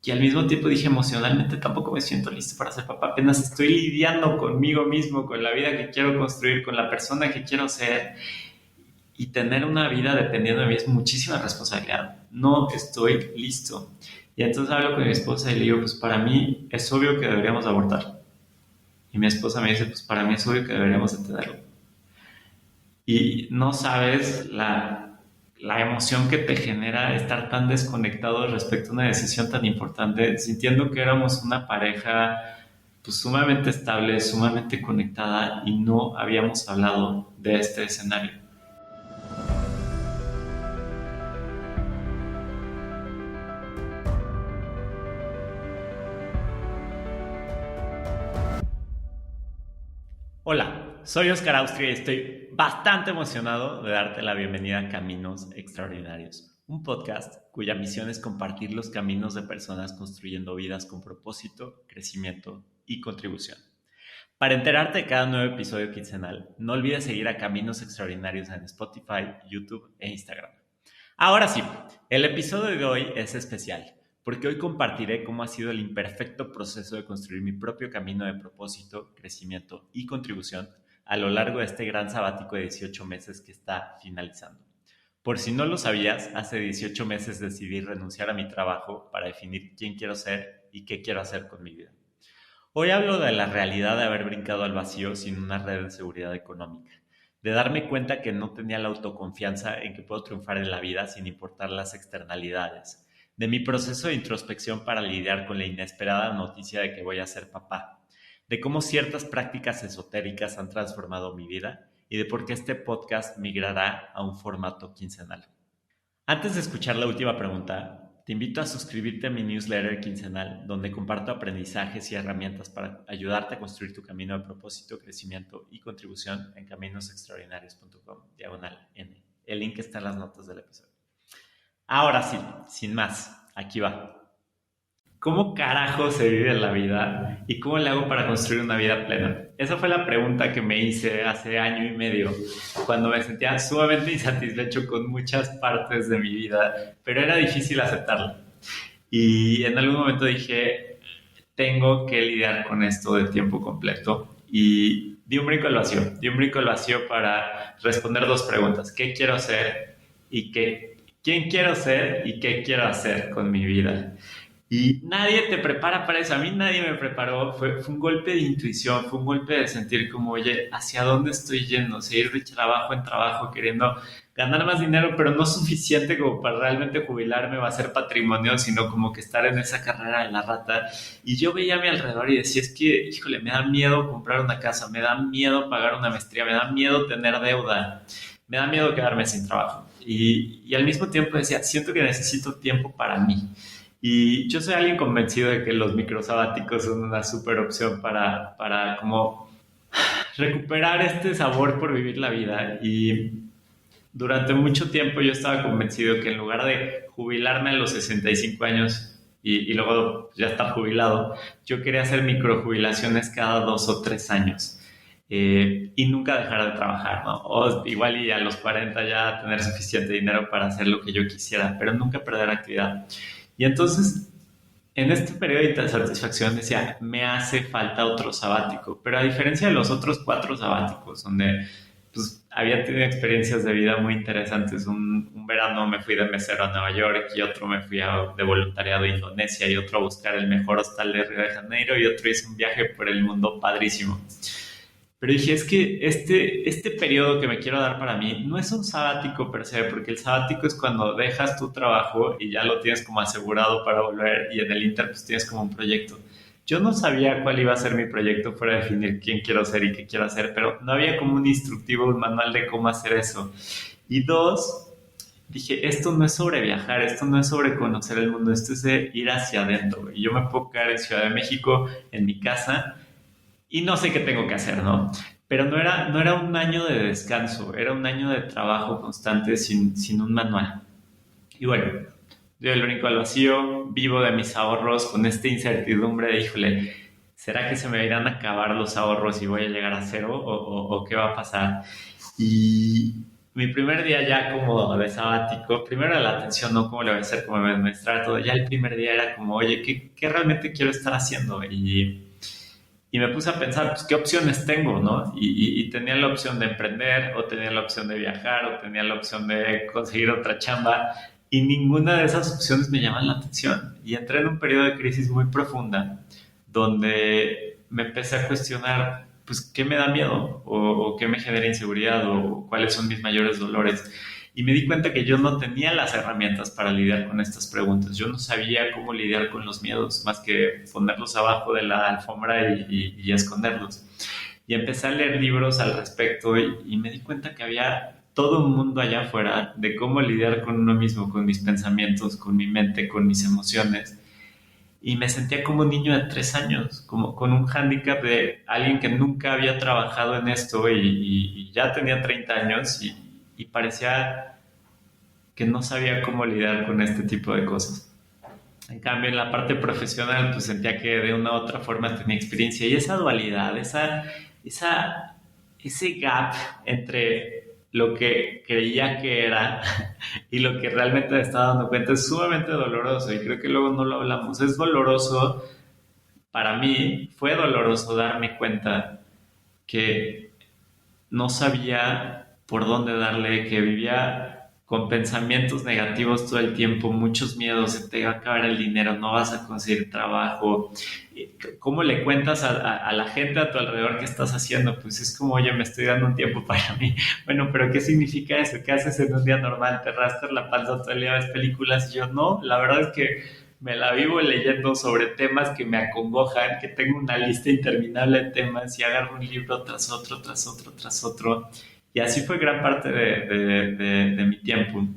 y al mismo tiempo dije emocionalmente tampoco me siento listo para ser papá. Apenas estoy lidiando conmigo mismo, con la vida que quiero construir, con la persona que quiero ser. Y tener una vida dependiendo de mí es muchísima responsabilidad. No estoy listo. Y entonces hablo con mi esposa y le digo, pues para mí es obvio que deberíamos abortar. Y mi esposa me dice, pues para mí es obvio que deberíamos entenderlo. Y no sabes la emoción que te genera estar tan desconectado respecto a una decisión tan importante, sintiendo que éramos una pareja pues sumamente estable, sumamente conectada y no habíamos hablado de este escenario. Hola, soy Oscar Austria y estoy bastante emocionado de darte la bienvenida a Caminos Extraordinarios, un podcast cuya misión es compartir los caminos de personas construyendo vidas con propósito, crecimiento y contribución. Para enterarte de cada nuevo episodio quincenal, no olvides seguir a Caminos Extraordinarios en Spotify, YouTube e Instagram. Ahora sí, el episodio de hoy es especial, porque hoy compartiré cómo ha sido el imperfecto proceso de construir mi propio camino de propósito, crecimiento y contribución a lo largo de este gran sabático de 18 meses que está finalizando. Por si no lo sabías, hace 18 meses decidí renunciar a mi trabajo para definir quién quiero ser y qué quiero hacer con mi vida. Hoy hablo de la realidad de haber brincado al vacío sin una red de seguridad económica, de darme cuenta que no tenía la autoconfianza en que puedo triunfar en la vida sin importar las externalidades, de mi proceso de introspección para lidiar con la inesperada noticia de que voy a ser papá, de cómo ciertas prácticas esotéricas han transformado mi vida y de por qué este podcast migrará a un formato quincenal. Antes de escuchar la última pregunta, te invito a suscribirte a mi newsletter quincenal, donde comparto aprendizajes y herramientas para ayudarte a construir tu camino de propósito, crecimiento y contribución en caminosextraordinarios.com/N. El link está en las notas del episodio. Ahora sí, sin más, aquí va. ¿Cómo carajo se vive la vida y cómo le hago para construir una vida plena? Esa fue la pregunta que me hice hace año y medio, cuando me sentía sumamente insatisfecho con muchas partes de mi vida, pero era difícil aceptarla. Y en algún momento dije, tengo que lidiar con esto de tiempo completo. Y di un brinco al vacío para responder dos preguntas. ¿Qué quiero hacer? Y ¿quién quiero ser? ¿Y qué quiero hacer con mi vida? Y nadie te prepara para eso. A mí nadie me preparó. Fue un golpe de intuición, fue un golpe de sentir como, oye, ¿hacia dónde estoy yendo? Seguir de trabajo en trabajo, queriendo ganar más dinero, pero no suficiente como para realmente jubilarme o hacer patrimonio, sino como que estar en esa carrera de la rata. Y yo veía a mi alrededor y decía, es que, híjole, me da miedo comprar una casa, me da miedo pagar una maestría, me da miedo tener deuda, me da miedo quedarme sin trabajo. Y al mismo tiempo decía, siento que necesito tiempo para mí. Y yo soy alguien convencido de que los microsabáticos son una súper opción para como recuperar este sabor por vivir la vida. Y durante mucho tiempo yo estaba convencido que en lugar de jubilarme a los 65 años y luego ya estar jubilado, yo quería hacer microjubilaciones cada 2 o 3 años. Y nunca dejar de trabajar, ¿no? O igual y a los 40 ya tener suficiente dinero para hacer lo que yo quisiera, pero nunca perder actividad. Y entonces, en este periodo de insatisfacción decía, me hace falta otro sabático, pero a diferencia de los otros 4 sabáticos, donde pues, había tenido experiencias de vida muy interesantes, un verano me fui de mesero a Nueva York y otro me fui de voluntariado a Indonesia y otro a buscar el mejor hostal de Río de Janeiro y otro hice un viaje por el mundo padrísimo. Pero dije, es que este periodo que me quiero dar para mí no es un sabático per se, porque el sabático es cuando dejas tu trabajo y ya lo tienes como asegurado para volver y en el inter pues tienes como un proyecto. Yo no sabía cuál iba a ser mi proyecto fuera de definir quién quiero ser y qué quiero hacer, pero no había como un instructivo, un manual de cómo hacer eso. Y dos, dije, esto no es sobre viajar, esto no es sobre conocer el mundo, esto es de ir hacia adentro. Y yo me puedo quedar en Ciudad de México, en mi casa, y no sé qué tengo que hacer, ¿no? Pero no era un año de descanso, era un año de trabajo constante sin un manual. Y bueno, yo el brinco al vacío, vivo de mis ahorros con esta incertidumbre de, híjole, ¿será que se me irán a acabar los ahorros y voy a llegar a cero o qué va a pasar? Y mi primer día ya como de sabático, primero era la atención, no cómo le voy a hacer, cómo me voy a administrar todo. Ya el primer día era como, oye, ¿qué realmente quiero estar haciendo? Y me puse a pensar, pues, ¿qué opciones tengo, no? Y tenía la opción de emprender, o tenía la opción de viajar, o tenía la opción de conseguir otra chamba, y ninguna de esas opciones me llaman la atención. Y entré en un periodo de crisis muy profunda, donde me empecé a cuestionar, pues, ¿qué me da miedo? O qué me genera inseguridad? ¿O cuáles son mis mayores dolores? Y me di cuenta que yo no tenía las herramientas para lidiar con estas preguntas. Yo no sabía cómo lidiar con los miedos, más que ponerlos abajo de la alfombra y esconderlos. Y empecé a leer libros al respecto y me di cuenta que había todo un mundo allá afuera de cómo lidiar con uno mismo, con mis pensamientos, con mi mente, con mis emociones. Y me sentía como un niño de 3 años, como con un hándicap de alguien que nunca había trabajado en esto y ya tenía 30 años y parecía que no sabía cómo lidiar con este tipo de cosas. En cambio, en la parte profesional, pues sentía que de una u otra forma tenía experiencia y esa dualidad, ese gap entre lo que creía que era y lo que realmente me estaba dando cuenta es sumamente doloroso y creo que luego no lo hablamos. Es doloroso, para mí fue doloroso darme cuenta que no sabía por dónde darle, que vivía con pensamientos negativos todo el tiempo, muchos miedos, se te va a acabar el dinero, no vas a conseguir trabajo. ¿Cómo le cuentas a la gente a tu alrededor qué estás haciendo? Pues es como, oye, me estoy dando un tiempo para mí. Bueno, pero ¿qué significa eso? ¿Qué haces en un día normal? ¿Te rascas la panza todo el día, ves películas? Y yo, no, la verdad es que me la vivo leyendo sobre temas que me acongojan, que tengo una lista interminable de temas y agarro un libro tras otro, tras otro, tras otro. Y así fue gran parte de mi tiempo.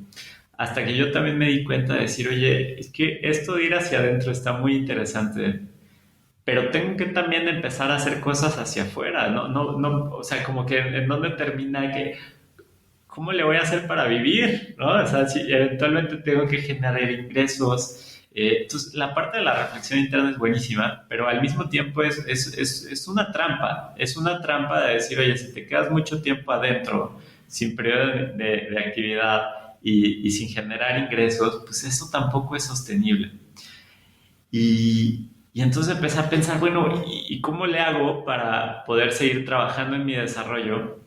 Hasta que yo también me di cuenta de decir, oye, es que esto de ir hacia adentro está muy interesante, pero tengo que también empezar a hacer cosas hacia afuera, no, no, no, o sea, como que en dónde termina que, ¿cómo le voy a hacer para vivir? ¿No? O sea, si eventualmente tengo que generar ingresos. Entonces, la parte de la reflexión interna es buenísima, pero al mismo tiempo es una trampa. Es una trampa de decir, oye, si te quedas mucho tiempo adentro, sin periodo de actividad y sin generar ingresos, pues eso tampoco es sostenible. Y entonces empecé a pensar, bueno, ¿y cómo le hago para poder seguir trabajando en mi desarrollo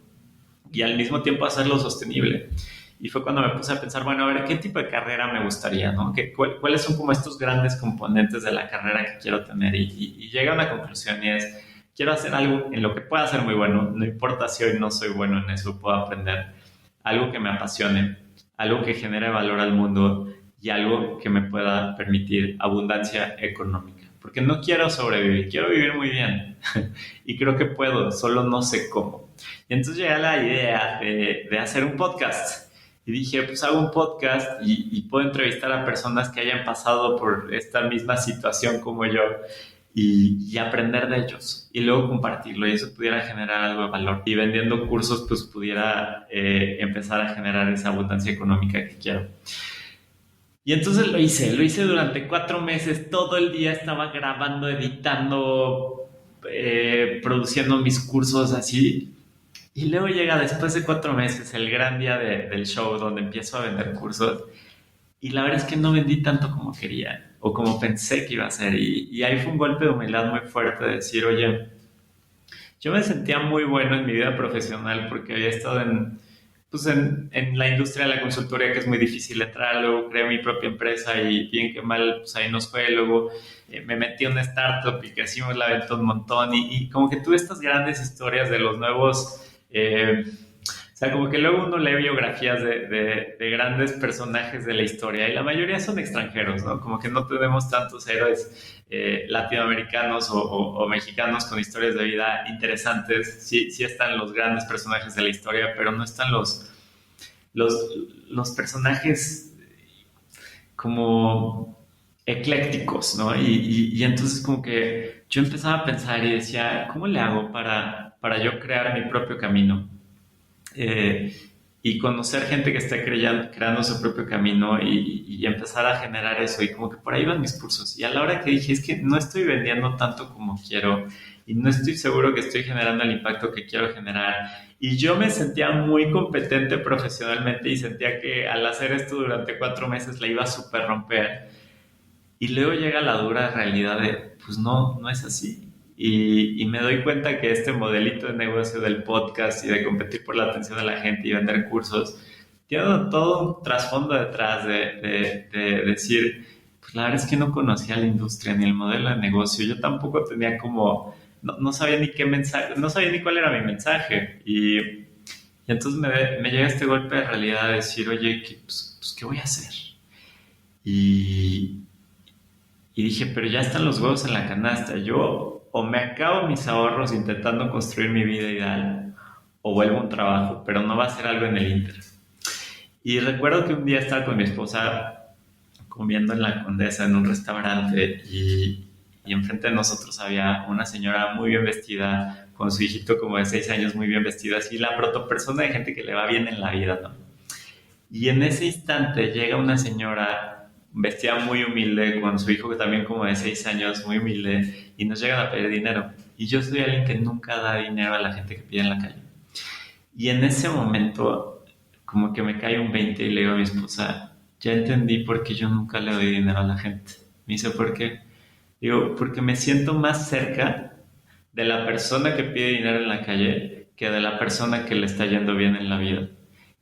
y al mismo tiempo hacerlo sostenible? Y fue cuando me puse a pensar, bueno, a ver, ¿qué tipo de carrera me gustaría, no? ¿Cuáles son como estos grandes componentes de la carrera que quiero tener? Y llegué a una conclusión y es, quiero hacer algo en lo que pueda ser muy bueno, no importa si hoy no soy bueno en eso, puedo aprender, algo que me apasione, algo que genere valor al mundo y algo que me pueda permitir abundancia económica. Porque no quiero sobrevivir, quiero vivir muy bien. Y creo que puedo, solo no sé cómo. Y entonces llegué a la idea de hacer un podcast. Y dije, pues hago un podcast y puedo entrevistar a personas que hayan pasado por esta misma situación como yo y aprender de ellos y luego compartirlo y eso pudiera generar algo de valor. Y vendiendo cursos, pues pudiera empezar a generar esa abundancia económica que quiero. Y entonces lo hice durante 4 meses, todo el día estaba grabando, editando, produciendo mis cursos así. Y luego llega después de 4 meses el gran día del show donde empiezo a vender cursos y la verdad es que no vendí tanto como quería o como pensé que iba a ser y ahí fue un golpe de humildad muy fuerte de decir, oye, yo me sentía muy bueno en mi vida profesional porque había estado pues en la industria de la consultoría que es muy difícil entrar, luego creé mi propia empresa y bien que mal, pues ahí nos fue, luego me metí en una startup y crecimos la venta un montón y como que tuve estas grandes historias de los nuevos, o sea, como que luego uno lee biografías de grandes personajes de la historia y la mayoría son extranjeros, ¿no? Como que no tenemos tantos héroes latinoamericanos o mexicanos con historias de vida interesantes. Sí, sí están los grandes personajes de la historia, pero no están los, los personajes como eclécticos, ¿no? Y entonces como que yo empezaba a pensar y decía, ¿cómo le hago para yo crear mi propio camino? eh, y conocer gente que esté creando su propio camino y empezar a generar eso y como que por ahí van mis cursos y a la hora que dije es que no estoy vendiendo tanto como quiero y no estoy seguro que estoy generando el impacto que quiero generar. Y yo me sentía muy competente profesionalmente y sentía que al hacer esto durante 4 meses la iba a súper romper. Y luego llega la dura realidad de, pues no, no es así. Y me doy cuenta que este modelito de negocio del podcast y de competir por la atención de la gente y vender cursos, tiene todo un trasfondo detrás de decir, pues la verdad es que no conocía la industria ni el modelo de negocio. Yo tampoco tenía como, no sabía ni qué mensaje, no sabía ni cuál era mi mensaje. Y entonces me llega este golpe de realidad de decir, oye, ¿qué voy a hacer? Y, y dije, pero ya están los huevos en la canasta. Yo o me acabo mis ahorros intentando construir mi vida ideal o vuelvo a un trabajo, pero no va a ser algo en el inter. Y recuerdo que un día estaba con mi esposa comiendo en la Condesa en un restaurante y enfrente de nosotros había una señora muy bien vestida, con su hijito como de 6 años muy bien vestido, así la protopersona de gente que le va bien en la vida, ¿no? Y en ese instante llega una señora vestida muy humilde, con su hijo que también como de 6 años, muy humilde, y nos llegan a pedir dinero. Y yo soy alguien que nunca da dinero a la gente que pide en la calle. Y en ese momento, como que me cae un 20 y le digo a mi esposa, ya entendí por qué yo nunca le doy dinero a la gente. Me dice, ¿por qué? Digo, porque me siento más cerca de la persona que pide dinero en la calle que de la persona que le está yendo bien en la vida.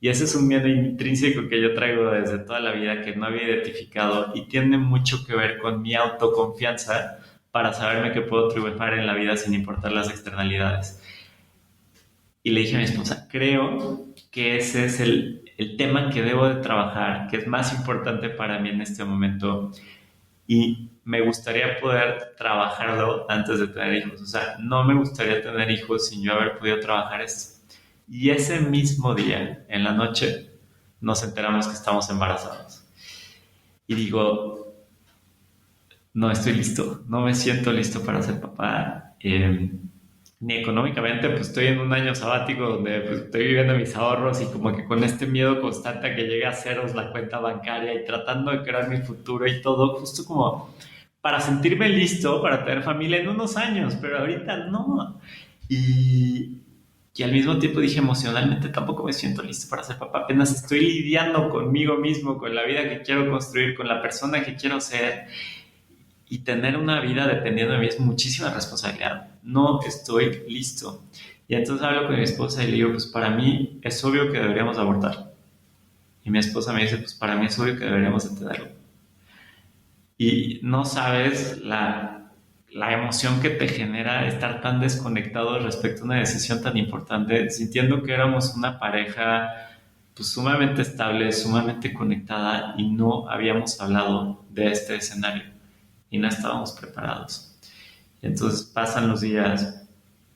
Y ese es un miedo intrínseco que yo traigo desde toda la vida que no había identificado y tiene mucho que ver con mi autoconfianza para saberme que puedo triunfar en la vida sin importar las externalidades. Y le dije a mi esposa, creo que ese es el tema que debo de trabajar, que es más importante para mí en este momento y me gustaría poder trabajarlo antes de tener hijos. O sea, no me gustaría tener hijos sin yo haber podido trabajar esto. Y ese mismo día, en la noche, nos enteramos que estamos embarazados. Y digo, no estoy listo, no me siento listo para ser papá. Ni económicamente, pues estoy en un año sabático donde pues, estoy viviendo mis ahorros y como que con este miedo constante a que llegue a ceros la cuenta bancaria y tratando de crear mi futuro y todo, justo como para sentirme listo para tener familia en unos años, pero ahorita no. Y, y al mismo tiempo dije, emocionalmente tampoco me siento listo para ser papá. Apenas estoy lidiando conmigo mismo, con la vida que quiero construir, con la persona que quiero ser. Y tener una vida dependiendo de mí es muchísima responsabilidad. No estoy listo. Y entonces hablo con mi esposa y le digo, pues para mí es obvio que deberíamos abortar. Y mi esposa me dice, pues para mí es obvio que deberíamos entenderlo. Y no sabes la emoción que te genera estar tan desconectado respecto a una decisión tan importante, sintiendo que éramos una pareja pues sumamente estable, sumamente conectada y no habíamos hablado de este escenario y no estábamos preparados. Y entonces pasan los días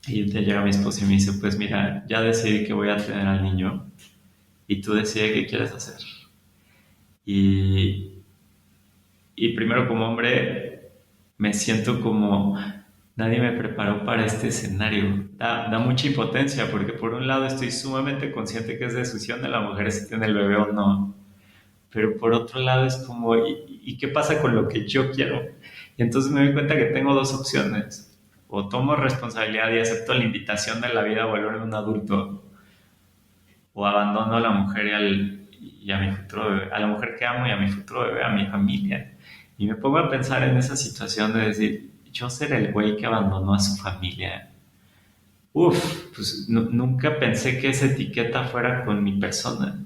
y te llega mi esposa y me dice, pues mira, ya decidí que voy a tener al niño y tú decides qué quieres hacer. Y, y primero como hombre me siento como nadie me preparó para este escenario. Da mucha impotencia porque por un lado estoy sumamente consciente que es decisión de la mujer si tiene el bebé o no, pero por otro lado es como, ¿y qué pasa con lo que yo quiero? Y entonces me doy cuenta que tengo dos opciones. O tomo responsabilidad y acepto la invitación de la vida a volverme un adulto, o abandono a la mujer y a mi futuro bebé, a la mujer que amo y a mi futuro bebé, a mi familia. Y me pongo a pensar en esa situación de decir, yo ser el güey que abandonó a su familia. Pues nunca pensé que esa etiqueta fuera con mi persona.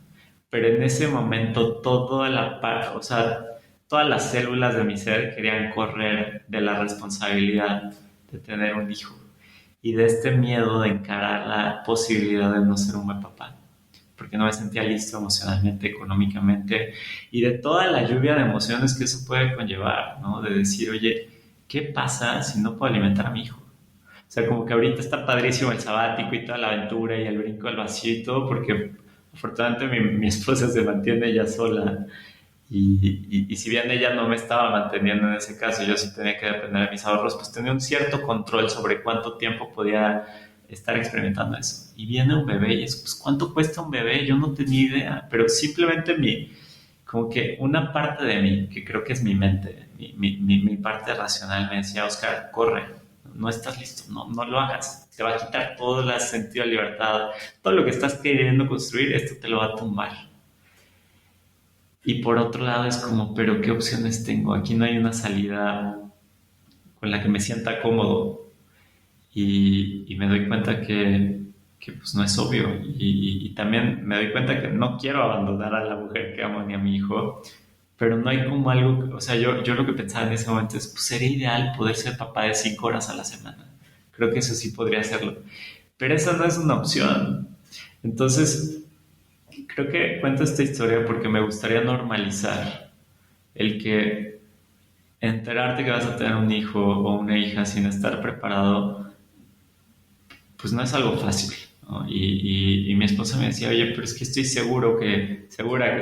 Pero en ese momento o sea, todas las células de mi ser querían correr de la responsabilidad de tener un hijo y de este miedo de encarar la posibilidad de no ser un buen papá, porque no me sentía listo emocionalmente, económicamente y de toda la lluvia de emociones que eso puede conllevar, ¿no? De decir, oye, ¿qué pasa si no puedo alimentar a mi hijo? O sea, como que ahorita está padrísimo el sabático y toda la aventura y el brinco del vacío y todo, porque afortunadamente mi esposa se mantiene ella sola y si bien ella no me estaba manteniendo en ese caso, yo sí tenía que depender de mis ahorros, pues tenía un cierto control sobre cuánto tiempo podía estar experimentando eso. Y viene un bebé y es, pues, ¿cuánto cuesta un bebé? Yo no tenía idea, pero simplemente como que una parte de mí, que creo que es mi mente, mi parte racional me decía, Oscar, corre, ¿no? no estás listo, no lo hagas. Te va a quitar todo el sentido de libertad, todo lo que estás queriendo construir, esto te lo va a tumbar. Y por otro lado es como, pero ¿qué opciones tengo? Aquí no hay una salida con la que me sienta cómodo y me doy cuenta que pues no es obvio y también me doy cuenta que no quiero abandonar a la mujer que amo ni a mi hijo, pero no hay como algo, o sea, yo lo que pensaba en ese momento es, pues sería ideal poder ser papá de 5 horas a la semana. Creo que eso sí podría hacerlo, pero esa no es una opción. Entonces, creo que cuento esta historia porque me gustaría normalizar el que enterarte que vas a tener un hijo o una hija sin estar preparado, pues no es algo fácil, ¿no? Y mi esposa me decía, oye, pero es que estoy segura que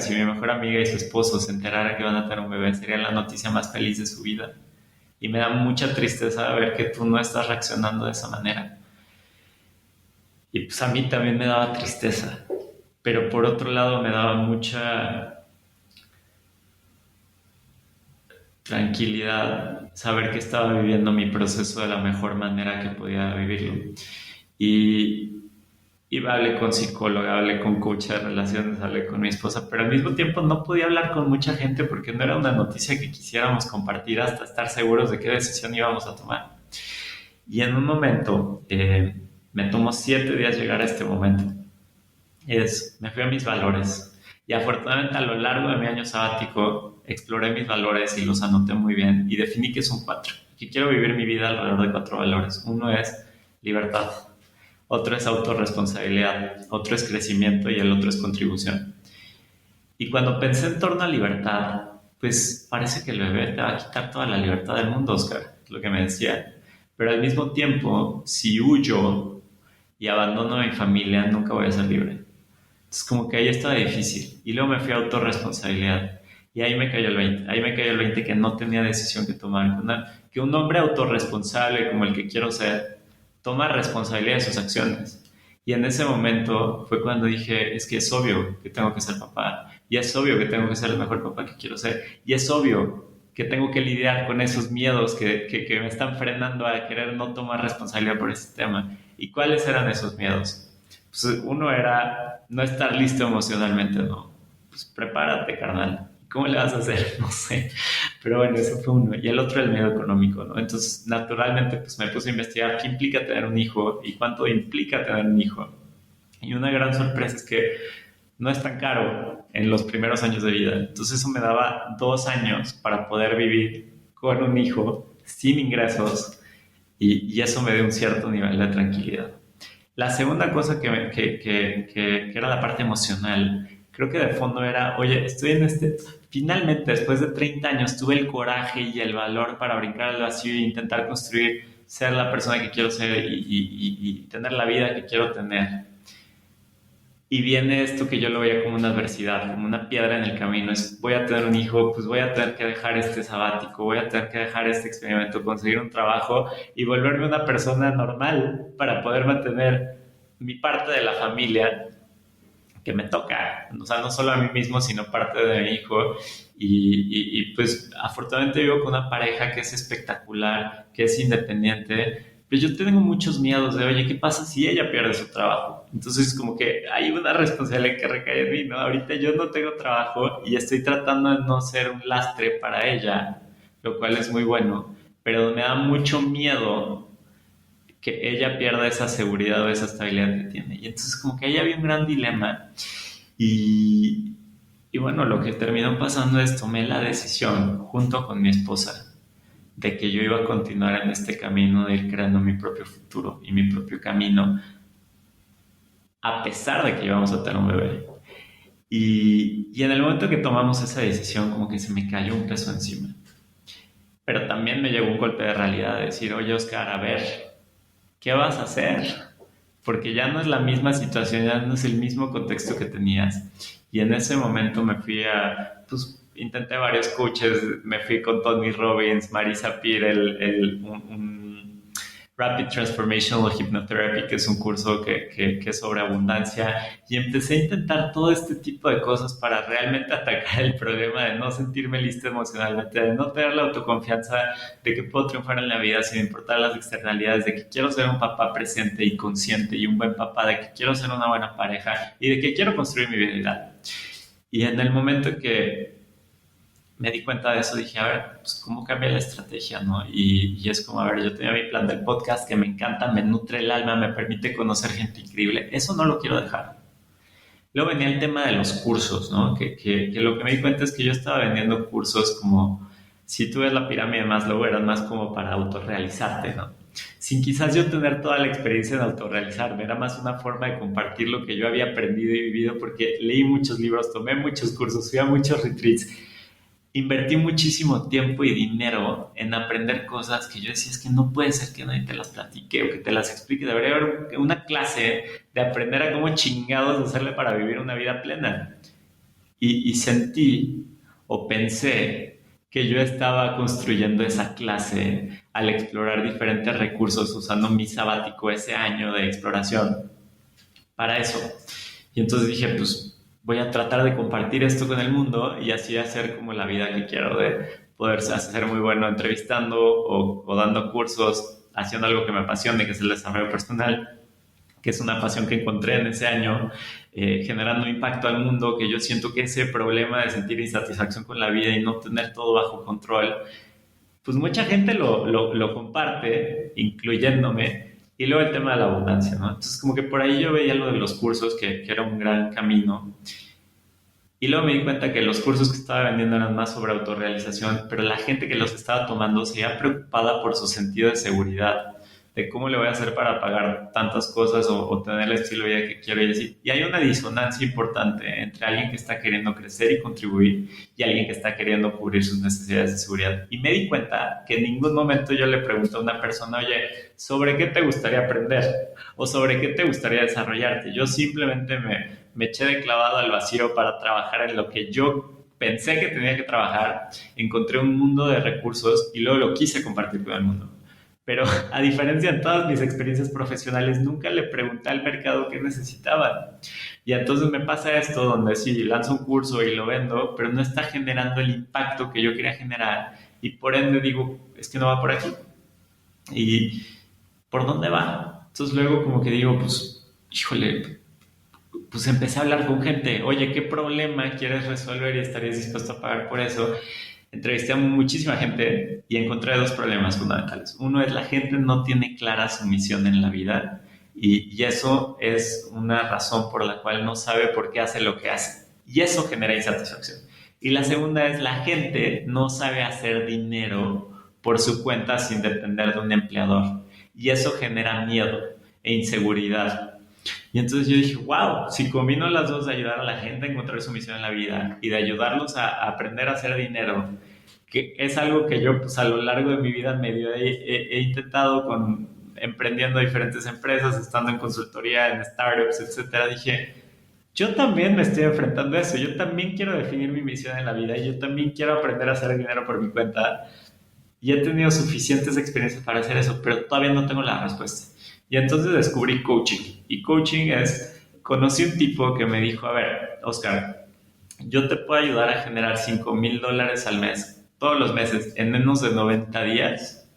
si mi mejor amiga y su esposo se enteraran que van a tener un bebé, sería la noticia más feliz de su vida. Y me da mucha tristeza ver que tú no estás reaccionando de esa manera. Y pues a mí también me daba tristeza, pero por otro lado me daba mucha tranquilidad saber que estaba viviendo mi proceso de la mejor manera que podía vivirlo. Y, y hablé con psicóloga, hablé con coach de relaciones, hablé con mi esposa, pero al mismo tiempo no podía hablar con mucha gente porque no era una noticia que quisiéramos compartir hasta estar seguros de qué decisión íbamos a tomar. Y en un momento, me tomó 7 días llegar a este momento. Me fui a mis valores. Y afortunadamente a lo largo de mi año sabático exploré mis valores y los anoté muy bien y definí que son 4. Que quiero vivir mi vida alrededor de 4 valores. Uno es libertad, otro es autorresponsabilidad, otro es crecimiento y el otro es contribución. Y cuando pensé en torno a libertad, pues parece que el bebé te va a quitar toda la libertad del mundo, Oscar, es lo que me decía. Pero al mismo tiempo, si huyo y abandono a mi familia, nunca voy a ser libre. Entonces como que ahí estaba difícil. Y luego me fui a autorresponsabilidad. Y ahí me cayó el 20. Ahí me cayó el 20 que no tenía decisión que tomar. Que un hombre autorresponsable como el que quiero ser, toma responsabilidad de sus acciones. Y en ese momento fue cuando dije, es que es obvio que tengo que ser papá. Y es obvio que tengo que ser el mejor papá que quiero ser. Y es obvio que tengo que lidiar con esos miedos que me están frenando a querer no tomar responsabilidad por este tema. ¿Y cuáles eran esos miedos? Pues uno era no estar listo emocionalmente, ¿no? Pues prepárate, carnal. ¿Cómo le vas a hacer? No sé. Pero bueno, ese fue uno. Y el otro, el miedo económico, ¿no? Entonces, naturalmente, pues me puse a investigar qué implica tener un hijo y cuánto implica tener un hijo. Y una gran sorpresa es que no es tan caro en los primeros años de vida. Entonces, eso me daba 2 años para poder vivir con un hijo sin ingresos y eso me dio un cierto nivel de tranquilidad. La segunda cosa que era la parte emocional, creo que de fondo era, oye, estoy en finalmente después de 30 años tuve el coraje y el valor para brincar al vacío e intentar construir, ser la persona que quiero ser y tener la vida que quiero tener. Y viene esto que yo lo veía como una adversidad, como una piedra en el camino. Voy a tener un hijo, pues voy a tener que dejar este sabático, voy a tener que dejar este experimento, conseguir un trabajo y volverme una persona normal para poder mantener mi parte de la familia que me toca. O sea, no solo a mí mismo, sino parte de mi hijo. Y pues afortunadamente vivo con una pareja que es espectacular, que es independiente. Pero yo tengo muchos miedos de, oye, ¿qué pasa si ella pierde su trabajo? Entonces, como que hay una responsabilidad que recae en mí, ¿no? Ahorita yo no tengo trabajo y estoy tratando de no ser un lastre para ella, lo cual es muy bueno, pero me da mucho miedo que ella pierda esa seguridad o esa estabilidad que tiene. Y entonces, como que ahí había un gran dilema. Y, y bueno, lo que terminó pasando es tomé la decisión junto con mi esposa de que yo iba a continuar en este camino de ir creando mi propio futuro y mi propio camino, a pesar de que íbamos a tener un bebé. Y en el momento que tomamos esa decisión, como que se me cayó un peso encima. Pero también me llegó un golpe de realidad de decir, oye, Oscar, a ver, ¿qué vas a hacer? Porque ya no es la misma situación, ya no es el mismo contexto que tenías. Y en ese momento me fui pues, intenté varios coaches, me fui con Tony Robbins, Marisa Peer, Rapid Transformational Hypnotherapy, que es un curso que es sobre abundancia, y empecé a intentar todo este tipo de cosas para realmente atacar el problema de no sentirme listo emocionalmente, de no tener la autoconfianza de que puedo triunfar en la vida sin importar las externalidades, de que quiero ser un papá presente y consciente y un buen papá, de que quiero ser una buena pareja y de que quiero construir mi vida. Y en el momento que me di cuenta de eso, dije, a ver, pues cómo cambia la estrategia, ¿no? Y es como, a ver, yo tenía mi plan del podcast que me encanta, me nutre el alma, me permite conocer gente increíble, eso no lo quiero dejar. Luego venía el tema de los cursos, ¿no? Que lo que me di cuenta es que yo estaba vendiendo cursos como, si tú ves la pirámide de Maslow, eran más como para autorrealizarte, ¿no? Sin quizás yo tener toda la experiencia en autorrealizarme, era más una forma de compartir lo que yo había aprendido y vivido porque leí muchos libros, tomé muchos cursos, fui a muchos retreats, invertí muchísimo tiempo y dinero en aprender cosas que yo decía, es que no puede ser que nadie te las platique o que te las explique. Debería haber una clase de aprender a cómo chingados hacerle para vivir una vida plena. Y sentí o pensé que yo estaba construyendo esa clase al explorar diferentes recursos usando mi sabático ese año de exploración para eso. Y entonces dije, pues voy a tratar de compartir esto con el mundo y así hacer como la vida que quiero, de poder hacer muy bueno entrevistando o dando cursos, haciendo algo que me apasione, que es el desarrollo personal, que es una pasión que encontré en ese año, generando impacto al mundo, que yo siento que ese problema de sentir insatisfacción con la vida y no tener todo bajo control, pues mucha gente lo comparte, incluyéndome. Y luego el tema de la abundancia, ¿no? Entonces, como que por ahí yo veía lo de los cursos, que era un gran camino. Y luego me di cuenta que los cursos que estaba vendiendo eran más sobre autorrealización, pero la gente que los estaba tomando se iba preocupada por su sentido de seguridad, de cómo le voy a hacer para pagar tantas cosas o tener el estilo de vida que quiero y así. Y hay una disonancia importante entre alguien que está queriendo crecer y contribuir y alguien que está queriendo cubrir sus necesidades de seguridad. Y me di cuenta que en ningún momento yo le pregunté a una persona, oye, ¿sobre qué te gustaría aprender? ¿O sobre qué te gustaría desarrollarte? Yo simplemente me eché de clavado al vacío para trabajar en lo que yo pensé que tenía que trabajar, encontré un mundo de recursos y luego lo quise compartir con el mundo. Pero a diferencia de todas mis experiencias profesionales, nunca le pregunté al mercado qué necesitaban. Y entonces me pasa esto donde sí, lanzo un curso y lo vendo, pero no está generando el impacto que yo quería generar. Y por ende digo, es que no va por aquí. ¿Y por dónde va? Entonces luego como que digo, pues, híjole, pues empecé a hablar con gente. Oye, ¿qué problema quieres resolver y estarías dispuesto a pagar por eso? Entrevisté a muchísima gente y encontré dos problemas fundamentales. Uno es la gente no tiene clara su misión en la vida y eso es una razón por la cual no sabe por qué hace lo que hace. Y eso genera insatisfacción. Y la segunda es la gente no sabe hacer dinero por su cuenta sin depender de un empleador. Y eso genera miedo e inseguridad. Y entonces yo dije, wow, si combino las dos de ayudar a la gente a encontrar su misión en la vida y de ayudarlos a aprender a hacer dinero, que es algo que yo pues a lo largo de mi vida medio he intentado emprendiendo diferentes empresas, estando en consultoría, en startups, etcétera, dije, yo también me estoy enfrentando a eso, yo también quiero definir mi misión en la vida y yo también quiero aprender a hacer dinero por mi cuenta y he tenido suficientes experiencias para hacer eso, pero todavía no tengo la respuesta. Y entonces descubrí coaching. Y coaching conocí un tipo que me dijo, a ver, Oscar, yo te puedo ayudar a generar $5,000 al mes, todos los meses, en menos de 90 días,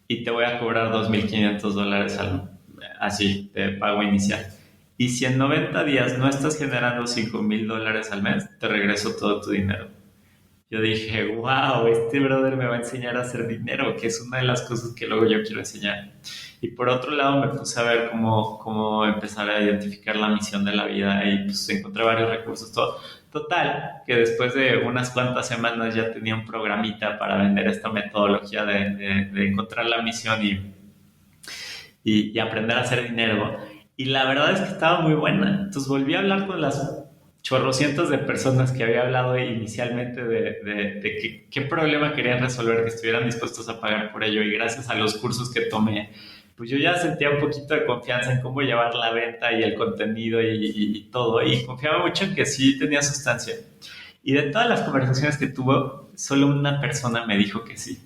y te voy a cobrar $2,500 así, de pago inicial. Y si en 90 días no estás generando $5,000 al mes, te regreso todo tu dinero. Yo dije, wow, este brother me va a enseñar a hacer dinero, que es una de las cosas que luego yo quiero enseñar. Y por otro lado me puse a ver cómo empezar a identificar la misión de la vida y pues encontré varios recursos, todo. Total, que después de unas cuantas semanas ya tenía un programita para vender esta metodología de encontrar la misión y aprender a hacer dinero. Y la verdad es que estaba muy buena. Entonces volví a hablar con las chorrocientos de personas que había hablado inicialmente de qué problema querían resolver, que estuvieran dispuestos a pagar por ello, y gracias a los cursos que tomé, pues yo ya sentía un poquito de confianza en cómo llevar la venta y el contenido y todo, y confiaba mucho en que sí tenía sustancia. Y de todas las conversaciones que tuvo, solo una persona me dijo que sí.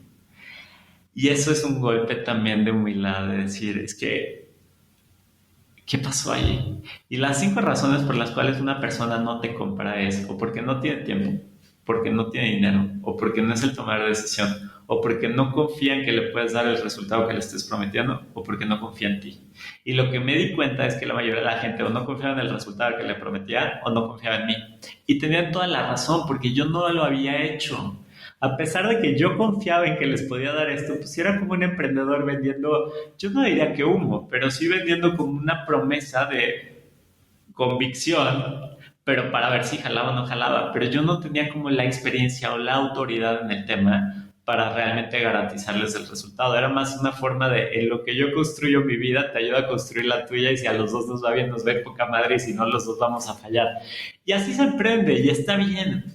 Y eso es un golpe también de humildad, de decir, es que, ¿qué pasó ahí? Y las 5 razones por las cuales una persona no te compra es o porque no tiene tiempo, porque no tiene dinero, o porque no es el tomar de decisión, o porque no confía en que le puedes dar el resultado que le estés prometiendo, o porque no confía en ti. Y lo que me di cuenta es que la mayoría de la gente o no confiaba en el resultado que le prometía o no confiaba en mí. Y tenían toda la razón porque yo no lo había hecho. A pesar de que yo confiaba en que les podía dar esto, pues era como un emprendedor vendiendo, yo no diría que humo, pero sí vendiendo como una promesa de convicción, pero para ver si jalaba o no jalaba. Pero yo no tenía como la experiencia o la autoridad en el tema para realmente garantizarles el resultado. Era más una forma de, en lo que yo construyo mi vida, te ayuda a construir la tuya y si a los dos nos va bien, nos ve poca madre y si no, los dos vamos a fallar. Y así se emprende y está bien.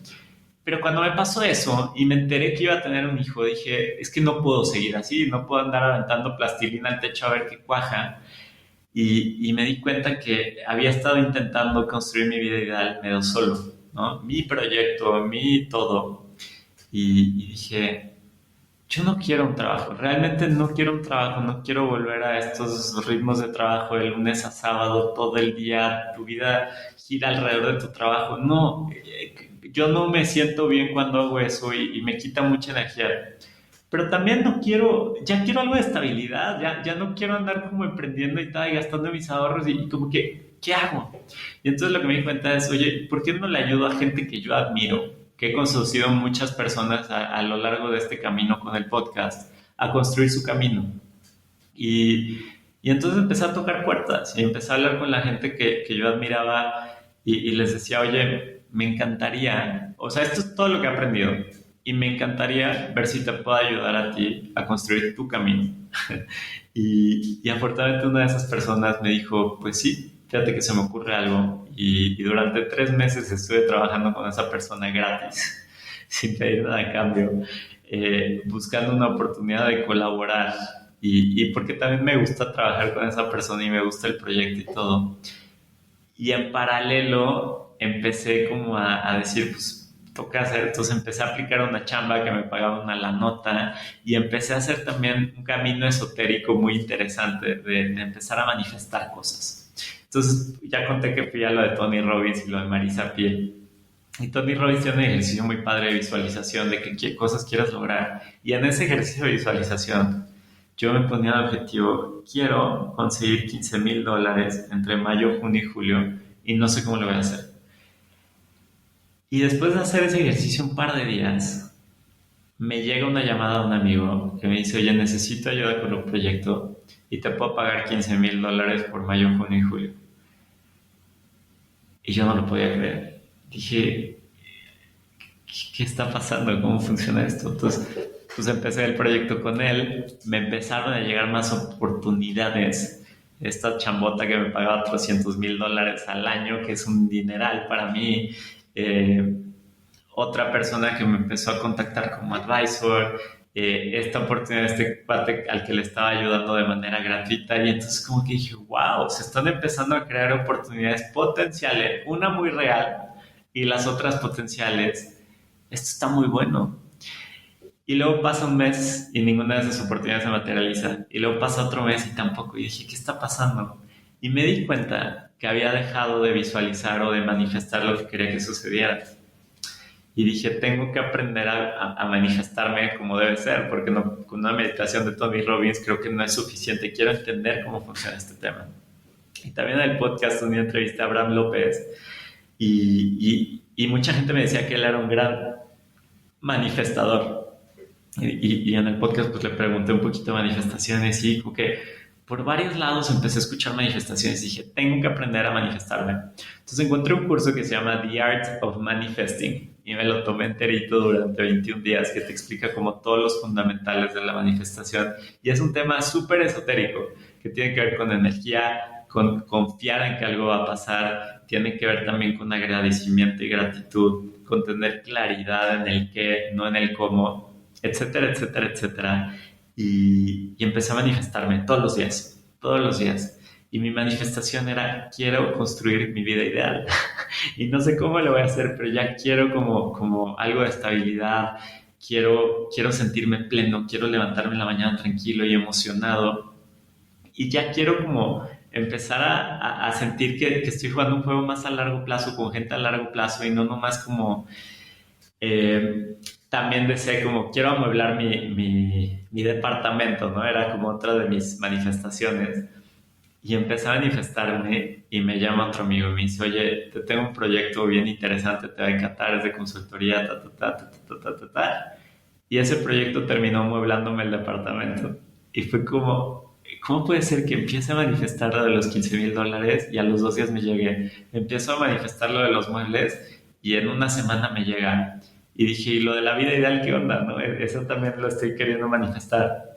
Pero cuando me pasó eso y me enteré que iba a tener un hijo, dije, es que no puedo seguir así, no puedo andar aventando plastilina al techo a ver qué cuaja. Y me di cuenta que había estado intentando construir mi vida ideal medio solo, ¿no? Mi proyecto, mi todo. Y dije, yo no quiero un trabajo, realmente no quiero un trabajo, no quiero volver a estos ritmos de trabajo de lunes a sábado, todo el día, tu vida gira alrededor de tu trabajo. No, yo no me siento bien cuando hago eso y me quita mucha energía. Pero también no quiero, ya quiero algo de estabilidad, ya no quiero andar como emprendiendo y tal, y gastando mis ahorros y como que, ¿qué hago? Y entonces lo que me di cuenta es, oye, ¿por qué no le ayudo a gente que yo admiro, que he conocido muchas personas a lo largo de este camino con el podcast, a construir su camino? Y, y entonces empecé a tocar puertas y empecé a hablar con la gente que yo admiraba y les decía, oye, me encantaría, o sea, esto es todo lo que he aprendido y me encantaría ver si te puedo ayudar a ti a construir tu camino. Y afortunadamente una de esas personas me dijo, pues sí, fíjate que se me ocurre algo y durante 3 meses estuve trabajando con esa persona gratis, sin pedir nada a cambio, buscando una oportunidad de colaborar y porque también me gusta trabajar con esa persona y me gusta el proyecto y todo. Y en paralelo empecé como a decir, pues toca hacer, entonces empecé a aplicar una chamba que me pagaba una la nota y empecé a hacer también un camino esotérico muy interesante de empezar a manifestar cosas. Entonces ya conté que fui a lo de Tony Robbins y lo de Marisa Peer. Y Tony Robbins tiene un ejercicio muy padre de visualización, de qué cosas quieras lograr. Y en ese ejercicio de visualización, yo me ponía el objetivo, quiero conseguir $15,000 entre mayo, junio y julio, y no sé cómo lo voy a hacer. Y después de hacer ese ejercicio un par de días, me llega una llamada de un amigo que me dice, oye, necesito ayuda con un proyecto y te puedo pagar $15,000 por mayo, junio y julio. Y yo no lo podía creer. Dije, ¿qué está pasando? ¿Cómo funciona esto? Entonces, pues empecé el proyecto con él, me empezaron a llegar más oportunidades. Esta chambota que me pagaba $300,000 al año, que es un dineral para mí. Eh, Otra persona que me empezó a contactar como advisor. Esta oportunidad de este cuate al que le estaba ayudando de manera gratuita. Y entonces como que dije, wow, se están empezando a crear oportunidades potenciales, una muy real y las otras potenciales. Esto está muy bueno. Y luego pasa un mes y ninguna de esas oportunidades se materializa. Y luego pasa otro mes y tampoco. Y dije, ¿qué está pasando? Y me di cuenta que había dejado de visualizar o de manifestar lo que quería que sucediera. Y dije, tengo que aprender a manifestarme como debe ser, porque no, con una meditación de Tony Robbins creo que no es suficiente. Quiero entender cómo funciona este tema. Y también en el podcast un día entrevisté a Abraham López y mucha gente me decía que él era un gran manifestador. Y en el podcast pues le pregunté un poquito de manifestaciones y como que por varios lados empecé a escuchar manifestaciones y dije, tengo que aprender a manifestarme. Entonces encontré un curso que se llama The Art of Manifesting y me lo tomé enterito durante 21 días que te explica como todos los fundamentales de la manifestación. Y es un tema súper esotérico que tiene que ver con energía, con confiar en que algo va a pasar, tiene que ver también con agradecimiento y gratitud, con tener claridad en el qué, no en el cómo, etcétera, etcétera, etcétera. Y empecé a manifestarme todos los días, todos los días. Y mi manifestación era, quiero construir mi vida ideal. Y no sé cómo lo voy a hacer, pero ya quiero como algo de estabilidad. quiero sentirme pleno, quiero levantarme en la mañana tranquilo y emocionado. Y ya quiero como empezar a sentir que estoy jugando un juego más a largo plazo, con gente a largo plazo y no nomás como... eh, también deseé como quiero amueblar mi departamento, ¿no? Era como otra de mis manifestaciones. Y empecé a manifestarme y me llama otro amigo y me dice, oye, te tengo un proyecto bien interesante, te va a encantar, es de consultoría, ta, ta, ta, ta, ta, ta, ta, ta. Y ese proyecto terminó amueblándome el departamento. Y fue como, ¿cómo puede ser que empiece a manifestar lo de los $15,000 y a los 2 días me llegue? Empiezo a manifestar lo de los muebles y en una semana me llega. Y dije, ¿y lo de la vida ideal qué onda? ¿No? Eso también lo estoy queriendo manifestar.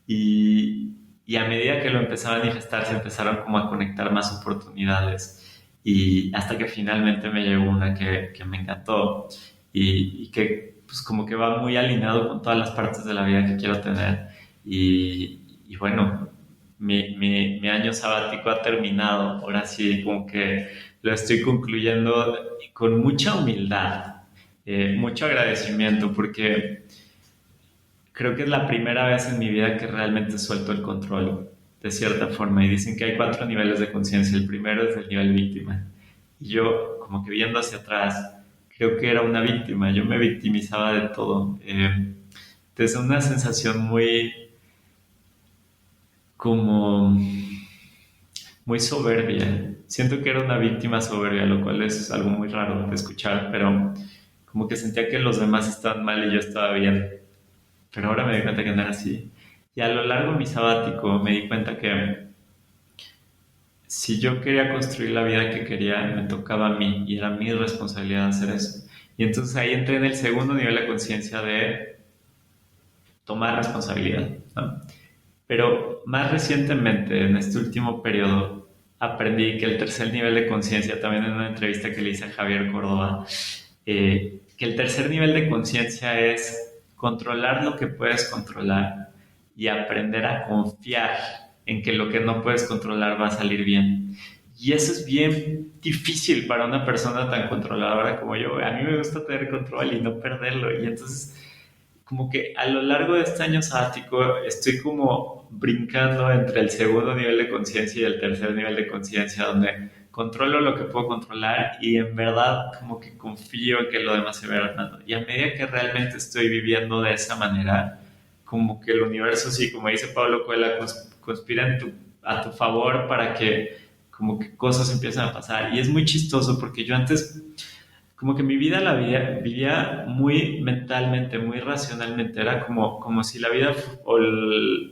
Y a medida que lo empecé a manifestar, se empezaron como a conectar más oportunidades. Y hasta que finalmente me llegó una que me encantó y que pues como que va muy alineado con todas las partes de la vida que quiero tener. Y bueno, mi año sabático ha terminado. Ahora sí, como que lo estoy concluyendo con mucha humildad, mucho agradecimiento, porque creo que es la primera vez en mi vida que realmente suelto el control, de cierta forma. Y dicen que hay 4 niveles de conciencia. El primero es el nivel víctima. Y yo, como que viendo hacia atrás, creo que era una víctima. Yo me victimizaba de todo. Desde una sensación muy, como, muy soberbia. Siento que era una víctima soberbia, lo cual es algo muy raro de escuchar, pero como que sentía que los demás estaban mal y yo estaba bien. Pero ahora me di cuenta que no era así. Y a lo largo de mi sabático me di cuenta que si yo quería construir la vida que quería, me tocaba a mí y era mi responsabilidad hacer eso. Y entonces ahí entré en el segundo nivel de conciencia de tomar responsabilidad, ¿no? Pero más recientemente, en este último periodo, aprendí que el tercer nivel de conciencia, también en una entrevista que le hice a Javier Córdoba, que el tercer nivel de conciencia es controlar lo que puedes controlar y aprender a confiar en que lo que no puedes controlar va a salir bien. Y eso es bien difícil para una persona tan controladora como yo. A mí me gusta tener control y no perderlo. Y entonces, como que a lo largo de este año sabático, estoy como brincando entre el segundo nivel de conciencia y el tercer nivel de conciencia, donde controlo lo que puedo controlar y en verdad como que confío en que lo demás se vea armando. Y a medida que realmente estoy viviendo de esa manera, como que el universo, sí, como dice Pablo Coelho, conspira a tu favor para que como que cosas empiezan a pasar. Y es muy chistoso porque yo antes, como que mi vida vivía muy mentalmente, muy racionalmente. Era como si la vida,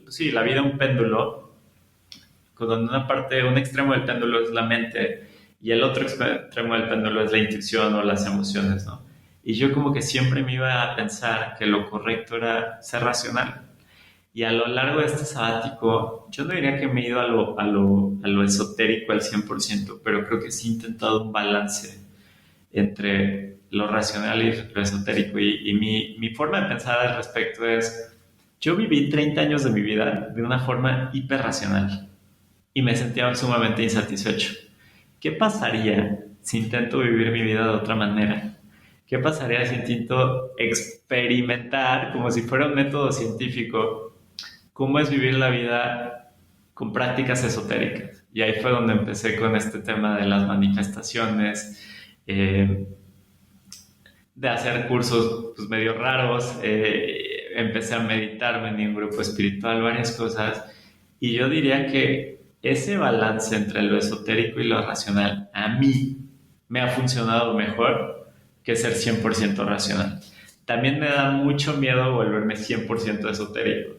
sí, la vida un péndulo, donde una parte, un extremo del péndulo es la mente y el otro extremo del péndulo es la intuición o las emociones, ¿no? Y yo como que siempre me iba a pensar que lo correcto era ser racional. Y a lo largo de este sabático, yo no diría que me he ido a lo esotérico al 100%, pero creo que sí he intentado un balance entre lo racional y lo esotérico. Y mi forma de pensar al respecto es, yo viví 30 años de mi vida de una forma hiperracional y me sentía sumamente insatisfecho. ¿Qué pasaría si intento vivir mi vida de otra manera? ¿Qué pasaría si intento experimentar, como si fuera un método científico, cómo es vivir la vida con prácticas esotéricas? Y ahí fue donde empecé con este tema de las manifestaciones, eh, de hacer cursos pues, medio raros, empecé a meditar, me uní a un grupo espiritual, varias cosas. Y yo diría que ese balance entre lo esotérico y lo racional a mí me ha funcionado mejor que ser 100% racional. También me da mucho miedo volverme 100% esotérico.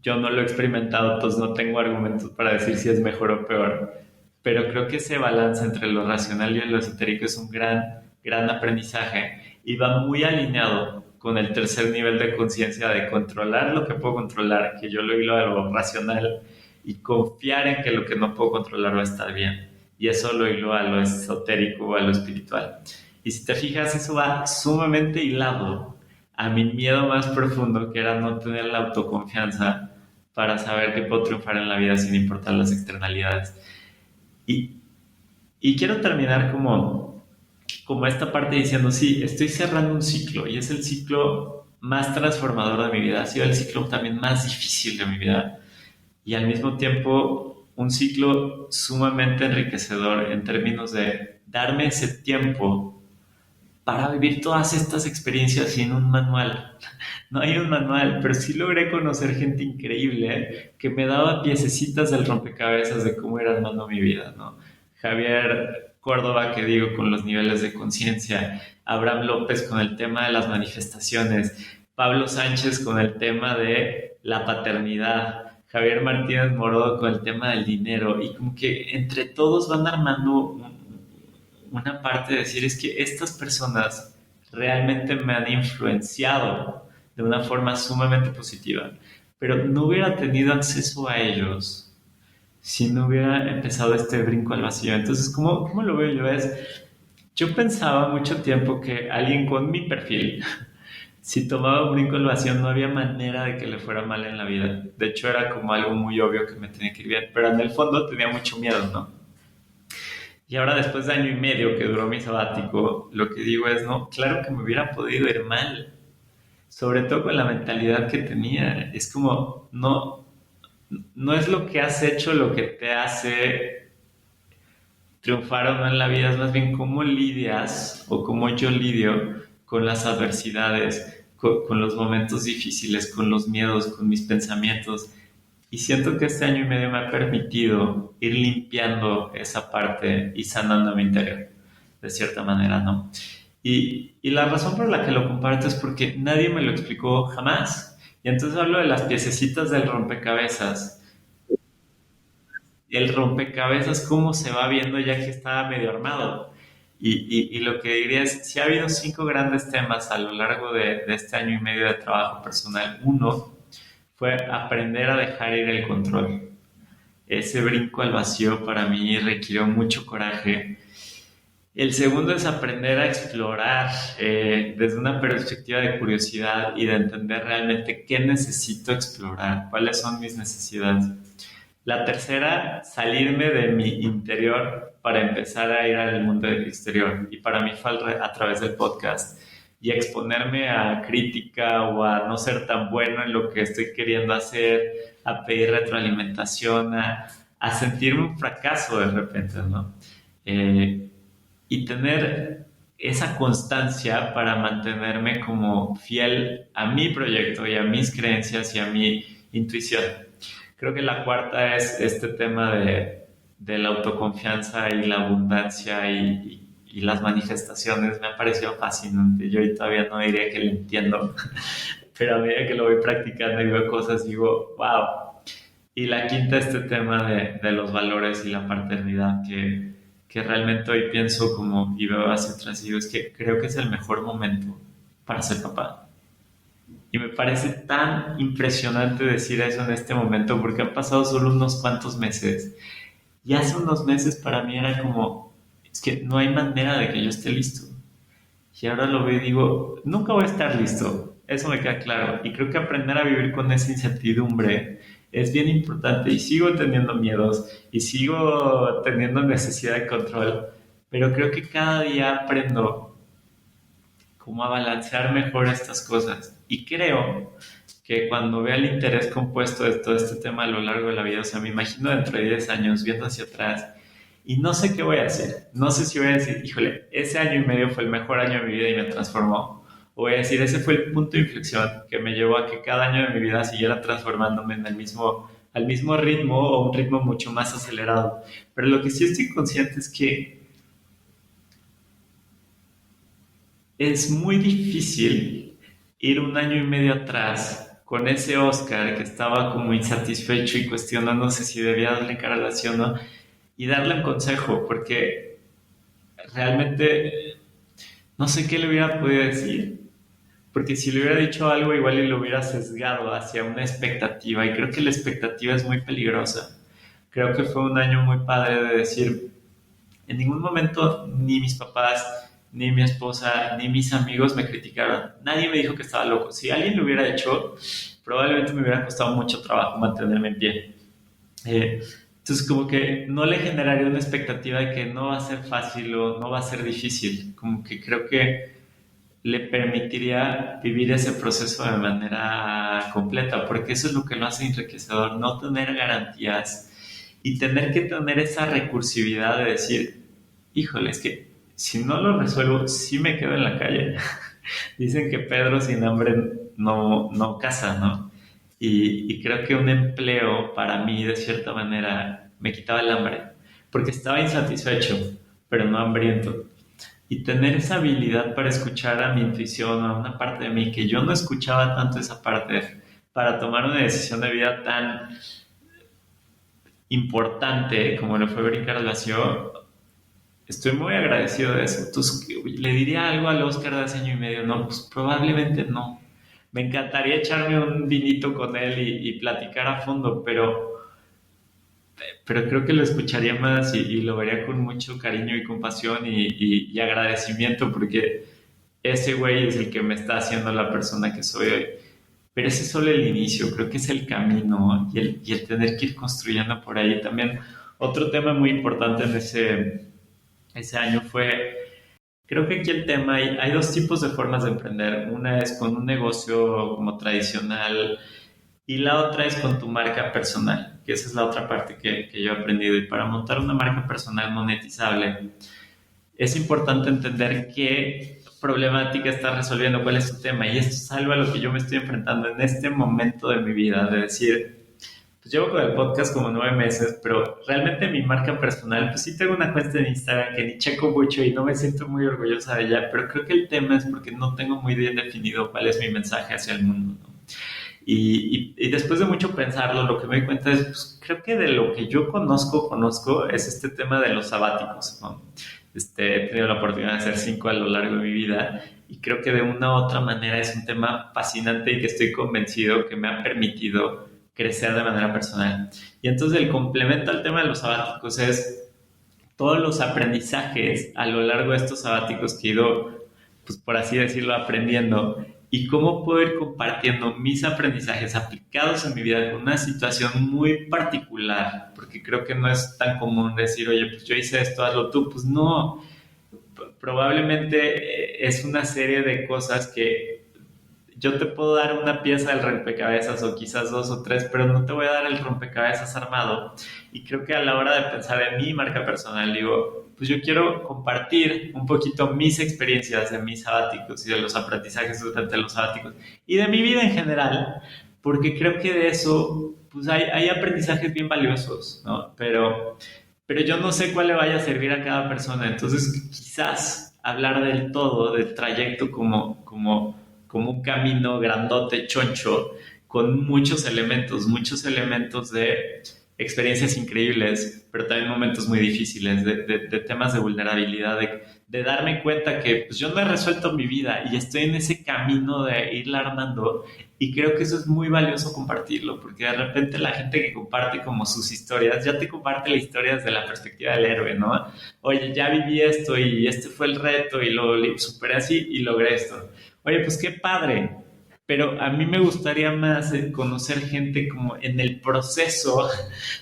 Yo no lo he experimentado, pues no tengo argumentos para decir si es mejor o peor, pero creo que ese balance entre lo racional y lo esotérico es un gran aprendizaje y va muy alineado con el tercer nivel de conciencia de controlar lo que puedo controlar, que yo lo hilo a lo racional, y confiar en que lo que no puedo controlar va a estar bien. Y eso lo hilo a lo esotérico o a lo espiritual. Y si te fijas, eso va sumamente hilado a mi miedo más profundo, que era no tener la autoconfianza para saber que puedo triunfar en la vida sin importar las externalidades. Y, y quiero terminar como esta parte diciendo, sí, estoy cerrando un ciclo y es el ciclo más transformador de mi vida, ha sido el ciclo también más difícil de mi vida y al mismo tiempo un ciclo sumamente enriquecedor en términos de darme ese tiempo para vivir todas estas experiencias sin un manual. No hay un manual, pero sí logré conocer gente increíble que me daba piececitas del rompecabezas de cómo ir armando mi vida, ¿no? Javier Córdoba, que digo, con los niveles de conciencia, Abraham López con el tema de las manifestaciones, Pablo Sánchez con el tema de la paternidad, Javier Martínez Morodo con el tema del dinero, y como que entre todos van armando una parte de decir es que estas personas realmente me han influenciado de una forma sumamente positiva, pero no hubiera tenido acceso a ellos si no hubiera empezado este brinco al vacío. Entonces, ¿cómo lo veo yo? Yo pensaba mucho tiempo que alguien con mi perfil, si tomaba un brinco al vacío, no había manera de que le fuera mal en la vida. De hecho, era como algo muy obvio que me tenía que ir bien, pero en el fondo tenía mucho miedo, ¿no? Y ahora después de año y medio que duró mi sabático, lo que digo es, no, claro que me hubiera podido ir mal, sobre todo con la mentalidad que tenía. Es como, no es lo que has hecho lo que te hace triunfar o no en la vida, es más bien cómo lidias o cómo yo lidio con las adversidades, con los momentos difíciles, con los miedos, con mis pensamientos. Y siento que este año y medio me ha permitido ir limpiando esa parte y sanando mi interior, de cierta manera, ¿no? Y la razón por la que lo comparto es porque nadie me lo explicó jamás. Y entonces hablo de las piececitas del rompecabezas. El rompecabezas, cómo se va viendo ya que está medio armado. Y lo que diría es, si ha habido 5 grandes temas a lo largo de este año y medio de trabajo personal. Uno fue aprender a dejar ir el control. Ese brinco al vacío para mí requirió mucho coraje. El segundo es aprender a explorar desde una perspectiva de curiosidad y de entender realmente qué necesito explorar, cuáles son mis necesidades. La tercera, salirme de mi interior para empezar a ir al mundo exterior. Y para mí fue a través del podcast. Y exponerme a crítica o a no ser tan bueno en lo que estoy queriendo hacer, a pedir retroalimentación, a sentirme un fracaso de repente, ¿no? Eh, y tener esa constancia para mantenerme como fiel a mi proyecto y a mis creencias y a mi intuición. Creo que la cuarta es este tema de la autoconfianza y la abundancia y las manifestaciones. Me ha parecido fascinante. Yo hoy todavía no diría que lo entiendo, pero a medida que lo voy practicando y veo cosas, digo, wow. Y la quinta, este tema de los valores y la paternidad, que realmente hoy pienso como y veo hacia atrás y digo, es que creo que es el mejor momento para ser papá. Y me parece tan impresionante decir eso en este momento porque han pasado solo unos cuantos meses. Y hace unos meses para mí era como, es que no hay manera de que yo esté listo. Y ahora lo veo y digo, nunca voy a estar listo. Eso me queda claro. Y creo que aprender a vivir con esa incertidumbre es bien importante. Y sigo teniendo miedos y sigo teniendo necesidad de control. Pero creo que cada día aprendo cómo a balancear mejor estas cosas. Y creo que cuando vea el interés compuesto de todo este tema a lo largo de la vida, o sea, me imagino dentro de 10 años viendo hacia atrás y no sé qué voy a hacer. No sé si voy a decir, híjole, ese año y medio fue el mejor año de mi vida y me transformó. O voy a decir, ese fue el punto de inflexión que me llevó a que cada año de mi vida siguiera transformándome en al mismo ritmo o un ritmo mucho más acelerado. Pero lo que sí estoy consciente es que es muy difícil ir un año y medio atrás con ese Oscar que estaba como insatisfecho y cuestionándose si debía darle cara a la acción o no, y darle un consejo, porque realmente no sé qué le hubiera podido decir, porque si le hubiera dicho algo igual y lo hubiera sesgado hacia una expectativa, y creo que la expectativa es muy peligrosa. Creo que fue un año muy padre de decir, en ningún momento ni mis papás, ni mi esposa, ni mis amigos me criticaron. Nadie me dijo que estaba loco. Si alguien lo hubiera hecho, probablemente me hubiera costado mucho trabajo mantenerme en pie. Entonces, como que no le generaría una expectativa de que no va a ser fácil o no va a ser difícil. Como que creo que le permitiría vivir ese proceso de manera completa, porque eso es lo que lo hace enriquecedor, no tener garantías y tener que tener esa recursividad de decir, híjole, es que si no lo resuelvo, sí me quedo en la calle. Dicen que Pedro sin hambre no caza, ¿no? Y creo que un empleo para mí, de cierta manera, me quitaba el hambre, porque estaba insatisfecho, pero no hambriento. Y tener esa habilidad para escuchar a mi intuición, a una parte de mí que yo no escuchaba tanto esa parte, para tomar una decisión de vida tan importante como lo fue brincar al vacío, estoy muy agradecido de eso. Entonces, ¿le diría algo al Oscar de hace año y medio? No, pues probablemente no. Me encantaría echarme un vinito con él y platicar a fondo, pero creo que lo escucharía más y lo vería con mucho cariño y compasión y agradecimiento porque ese güey es el que me está haciendo la persona que soy hoy. Pero ese es solo el inicio, creo que es el camino y el tener que ir construyendo por ahí. También otro tema muy importante en ese año fue, creo que aquí el tema, hay dos tipos de formas de emprender. Una es con un negocio como tradicional y la otra es con tu marca personal, que esa es la otra parte que yo he aprendido. Y para montar una marca personal monetizable, es importante entender qué problemática estás resolviendo, cuál es tu tema. Y esto es algo a lo que yo me estoy enfrentando en este momento de mi vida, de decir, pues llevo con el podcast como 9 meses, pero realmente mi marca personal, pues sí tengo una cuenta en Instagram que ni checo mucho y no me siento muy orgullosa de ella, pero creo que el tema es porque no tengo muy bien definido cuál es mi mensaje hacia el mundo, ¿no? Y después de mucho pensarlo, lo que me doy cuenta es, pues, creo que de lo que yo conozco es este tema de los sabáticos, ¿no? He tenido la oportunidad de hacer 5 a lo largo de mi vida y creo que de una u otra manera es un tema fascinante y que estoy convencido que me ha permitido crecer de manera personal. Y entonces el complemento al tema de los sabáticos es todos los aprendizajes a lo largo de estos sabáticos que he ido, pues por así decirlo, aprendiendo y cómo puedo ir compartiendo mis aprendizajes aplicados en mi vida con una situación muy particular, porque creo que no es tan común decir, oye, pues yo hice esto, hazlo tú, pues no, probablemente es una serie de cosas que yo te puedo dar una pieza del rompecabezas o quizás dos o tres, pero no te voy a dar el rompecabezas armado. Y creo que a la hora de pensar en mi marca personal, digo, pues yo quiero compartir un poquito mis experiencias de mis sabáticos y de los aprendizajes durante los sabáticos y de mi vida en general, porque creo que de eso, pues hay aprendizajes bien valiosos, ¿no? Pero yo no sé cuál le vaya a servir a cada persona, entonces quizás hablar del todo, del trayecto como un camino grandote, choncho, con muchos elementos de experiencias increíbles, pero también momentos muy difíciles, de temas de vulnerabilidad, de darme cuenta que pues, yo no he resuelto mi vida y estoy en ese camino de irla armando y creo que eso es muy valioso compartirlo, porque de repente la gente que comparte como sus historias, ya te comparte la historia desde la perspectiva del héroe, ¿no? Oye, ya viví esto y este fue el reto y lo superé así y logré esto. Oye, pues qué padre, pero a mí me gustaría más conocer gente como en el proceso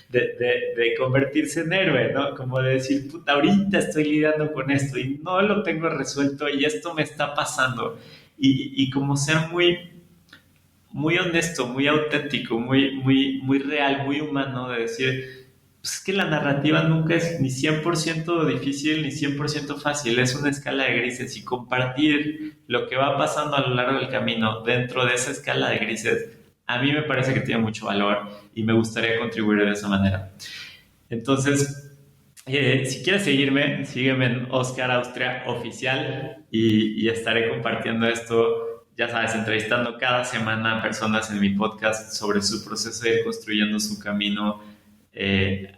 de convertirse en héroe, ¿no? Como de decir, puta, ahorita estoy lidiando con esto y no lo tengo resuelto y esto me está pasando. Y como ser muy honesto, muy auténtico, muy real, muy humano, de decir, pues es que la narrativa nunca es ni 100% difícil ni 100% fácil, es una escala de grises y compartir lo que va pasando a lo largo del camino dentro de esa escala de grises, a mí me parece que tiene mucho valor y me gustaría contribuir de esa manera. Entonces, si quieres seguirme, sígueme en Oscar Austria Oficial y estaré compartiendo esto, ya sabes, entrevistando cada semana a personas en mi podcast sobre su proceso de ir construyendo su camino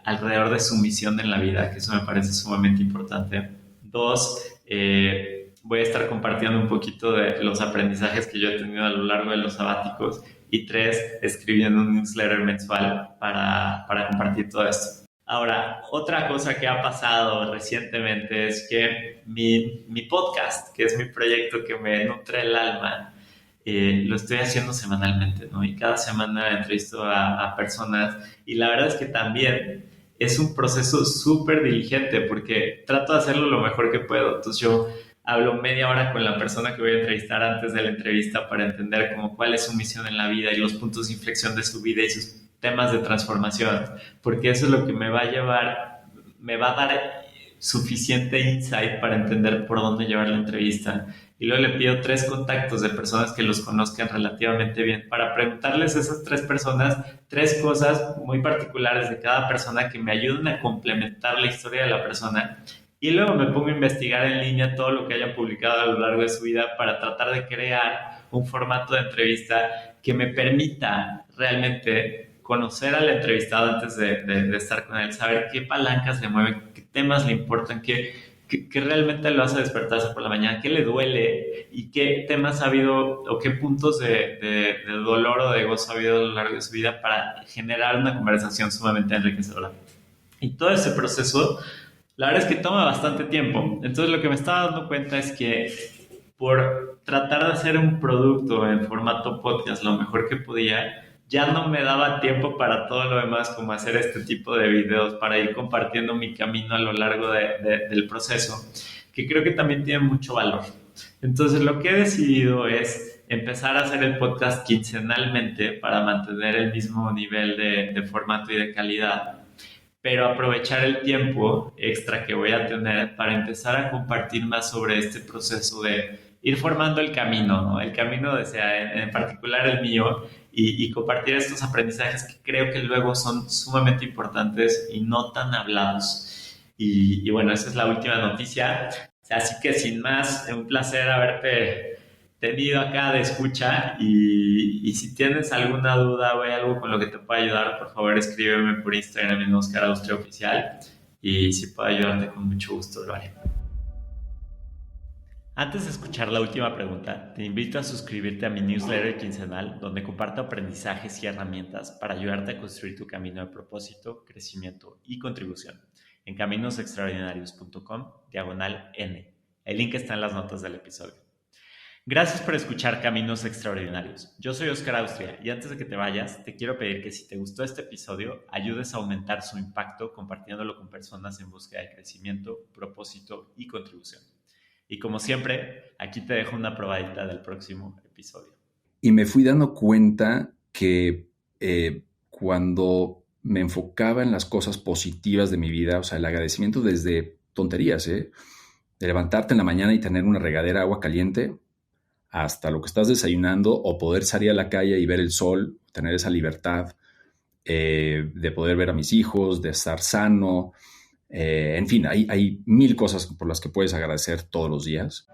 alrededor de su misión en la vida, que eso me parece sumamente importante. Dos, voy a estar compartiendo un poquito de los aprendizajes que yo he tenido a lo largo de los sabáticos. Y tres, escribiendo un newsletter mensual para compartir todo esto. Ahora, otra cosa que ha pasado recientemente es que mi podcast, que es mi proyecto que me nutre el alma, lo estoy haciendo semanalmente, ¿no? Y cada semana entrevisto a personas y la verdad es que también es un proceso súper diligente porque trato de hacerlo lo mejor que puedo. Entonces yo hablo media hora con la persona que voy a entrevistar antes de la entrevista para entender como cuál es su misión en la vida y los puntos de inflexión de su vida y sus temas de transformación, porque eso es lo que me va a llevar, me va a dar suficiente insight para entender por dónde llevar la entrevista. Y luego le pido 3 contactos de personas que los conozcan relativamente bien para preguntarles a esas 3 personas 3 cosas muy particulares de cada persona que me ayuden a complementar la historia de la persona. Y luego me pongo a investigar en línea todo lo que hayan publicado a lo largo de su vida para tratar de crear un formato de entrevista que me permita realmente conocer al entrevistado antes de estar con él, saber qué palancas le mueven, qué temas le importan, qué realmente lo hace despertarse por la mañana, qué le duele y qué temas ha habido o qué puntos de dolor o de gozo ha habido a lo largo de su vida para generar una conversación sumamente enriquecedora. Y todo ese proceso, la verdad es que toma bastante tiempo. Entonces lo que me estaba dando cuenta es que por tratar de hacer un producto en formato podcast lo mejor que podía, ya no me daba tiempo para todo lo demás, como hacer este tipo de videos, para ir compartiendo mi camino a lo largo del proceso, que creo que también tiene mucho valor. Entonces lo que he decidido es empezar a hacer el podcast quincenalmente para mantener el mismo nivel de formato y de calidad, pero aprovechar el tiempo extra que voy a tener para empezar a compartir más sobre este proceso de ir formando el camino, ¿no? El camino, en particular el mío, y compartir estos aprendizajes que creo que luego son sumamente importantes y no tan hablados. Y bueno, esa es la última noticia. Así que sin más, un placer haberte tenido acá de escucha y si tienes alguna duda o hay algo con lo que te pueda ayudar, por favor escríbeme por Instagram en Oscar Austria Oficial y si puedo ayudarte con mucho gusto lo haré. Antes de escuchar la última pregunta, te invito a suscribirte a mi newsletter quincenal donde comparto aprendizajes y herramientas para ayudarte a construir tu camino de propósito, crecimiento y contribución en caminosextraordinarios.com/N. El link está en las notas del episodio. Gracias por escuchar Caminos Extraordinarios. Yo soy Oscar Austria y antes de que te vayas, te quiero pedir que si te gustó este episodio, ayudes a aumentar su impacto compartiéndolo con personas en búsqueda de crecimiento, propósito y contribución. Y como siempre, aquí te dejo una probadita del próximo episodio. Y me fui dando cuenta que cuando me enfocaba en las cosas positivas de mi vida, o sea, el agradecimiento desde tonterías, de levantarte en la mañana y tener una regadera de agua caliente, hasta lo que estás desayunando o poder salir a la calle y ver el sol, tener esa libertad de poder ver a mis hijos, de estar sano. En fin, hay 1000 cosas por las que puedes agradecer todos los días.